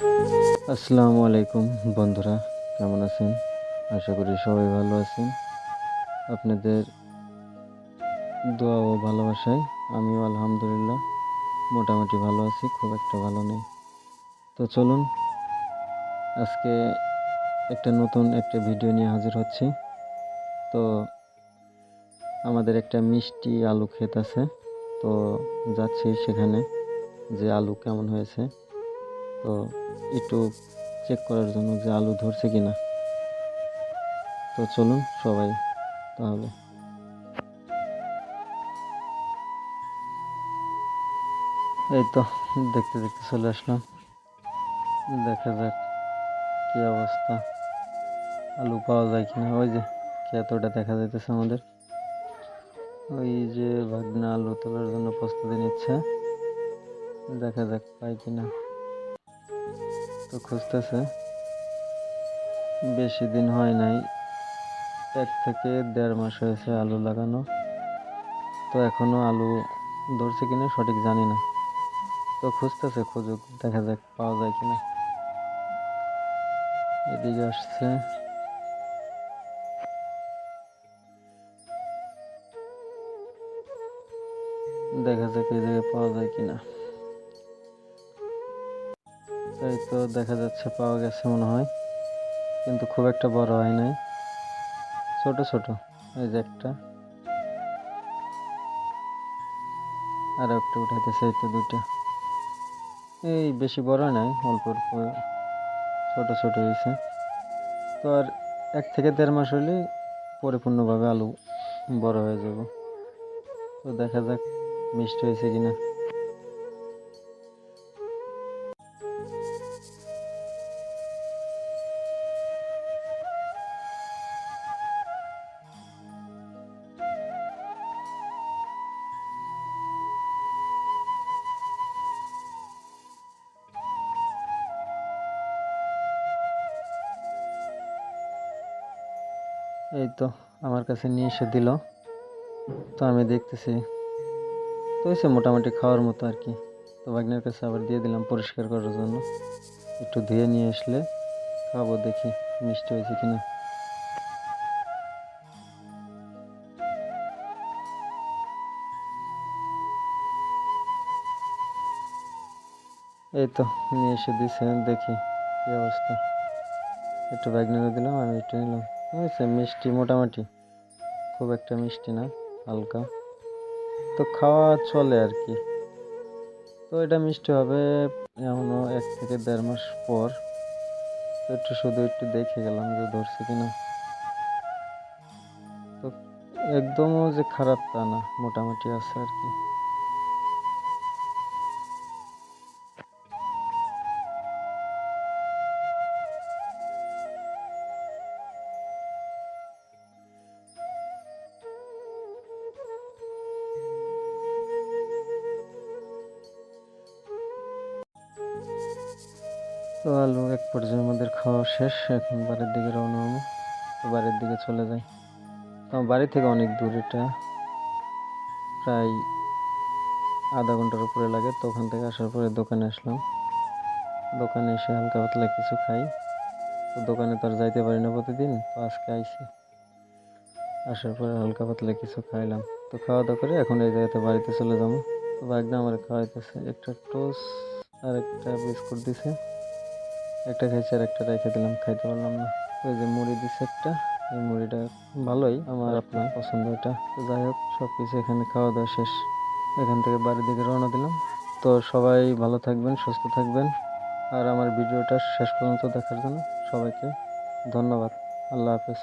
আসসালামু আলাইকুম বন্ধুরা, কেমন আছেন? আশা করি সবাই ভালো আছেন। আপনাদের দোয়া ও ভালোবাসায় আমিও আলহামদুলিল্লাহ মোটামুটি ভালো আছি, খুব একটা ভালো নেই। তো চলুন আজকে নতুন একটা ভিডিও নিয়ে হাজির হচ্ছি। তো আমাদের একটা মিষ্টি আলু ক্ষেত আছে, তো যাচ্ছি সেখানে যে আলু কেমন হয়েছে, তো একটু চেক করার জন্য যে আলু ধরছে কিনা। তো চলুন সবাই তাহলে। এই তো দেখতে দেখতে চলে আসলাম, দেখা যাক কি অবস্থা, আলু পাওয়া যায় কিনা। ওই যে ক্ষেতটা দেখা যাইতেছে আমাদের, ওই যে ভাগনা আলু তোলার জন্য প্রস্তুতি নিচ্ছে, দেখা যাক পাই কিনা। তো খুঁজতেছে, বেশি দিন হয় নাই, 1 থেকে 1.5 মাস হয়েছে আলু লাগানো, তো এখনো আলু ধরছে কিনা সঠিক জানি না। তো খুঁজতেছে, খুঁজুক, দেখা যাক পাওয়া যায় কিনা। এদিকে আসছে, দেখা যাক এই জায়গায় পাওয়া যায় কিনা। তাই তো দেখা যাচ্ছে পাওয়া গেছে মনে হয়, কিন্তু খুব একটা বড় হয় নাই, ছোট ছোট। এই যে একটা, আর একটা উঠাইতেছে, এই তো দুইটা। এই বেশি বড় নাই, অল্প অল্প ছোট ছোট হয়েছে। তো আর 1 থেকে 1.5 মাস হলে পরিপূর্ণভাবে আলু বড় হয়ে যাব। তো দেখা যাক মিষ্টি হয়েছে কিনা। এই তো আমার কাছে নিয়ে এসে দিল, তো আমি দেখতেছি, তো হয়েছে মোটামুটি খাওয়ার মতো আর কি। তো ভাগ্নের কাছে আবার দিয়ে দিলাম পরিষ্কার করার জন্য, একটু ধুয়ে নিয়ে আসলে খাবো, দেখি মিষ্টি হয়েছে কিনা। এই তো নিয়ে এসে দিছে, দেখি কি অবস্থা। একটু ভাগ্নেরও দিলাম, আমি একটু নিলাম। হয়েছে মিষ্টি মোটামুটি, খুব একটা মিষ্টি না, হালকা, তো খাওয়া চলে আর কি। তো এটা মিষ্টি হবে এখনো 1 থেকে 1.5 মাস পর। তো একটু শুধু একটু দেখে গেলাম যে ধরছে কিনা। তো একদমও যে খারাপ তা না, মোটামুটি আছে আর কি। তো আলু এক পর্যায়ে আমাদের খাওয়া শেষ, এখন বাড়ির দিকে রওনা হবো। তো বাড়ির দিকে চলে যাই। তো আমার বাড়ি থেকে অনেক দূর, এটা প্রায় আধা ঘন্টার উপরে লাগে। তো ওখান থেকে আসার পরে দোকানে আসলাম, দোকানে এসে হালকা পাতলা কিছু খাই। তো দোকানে তো আর যাইতে পারি না প্রতিদিন, তো আজকে আইছি, আসার পরে হালকা পাতলা কিছু খাইলাম। তো খাওয়া দাওয়া করে এখন এই জায়গাতে বাড়িতে চলে যাবো। তো ভাগনা আমার খাওয়াইতেছে, একটা টোস্ট আর একটা বিস্কুট দিছে, একটা খাইছে আর একটা রেখে দিলাম, খাইতে পারলাম না। তো এই যে মুড়ি দিছে একটা, এই মুড়িটা ভালোই, আমার আপনার পছন্দ এটা। তো যাই হোক, সবকিছু এখানে খাওয়া দাওয়া শেষ, এখান থেকে বাড়ির দিকে রওনা দিলাম। তো সবাই ভালো থাকবেন, সুস্থ থাকবেন, আর আমার ভিডিওটা শেষ পর্যন্ত দেখার জন্য সবাইকে ধন্যবাদ। আল্লাহ হাফেজ।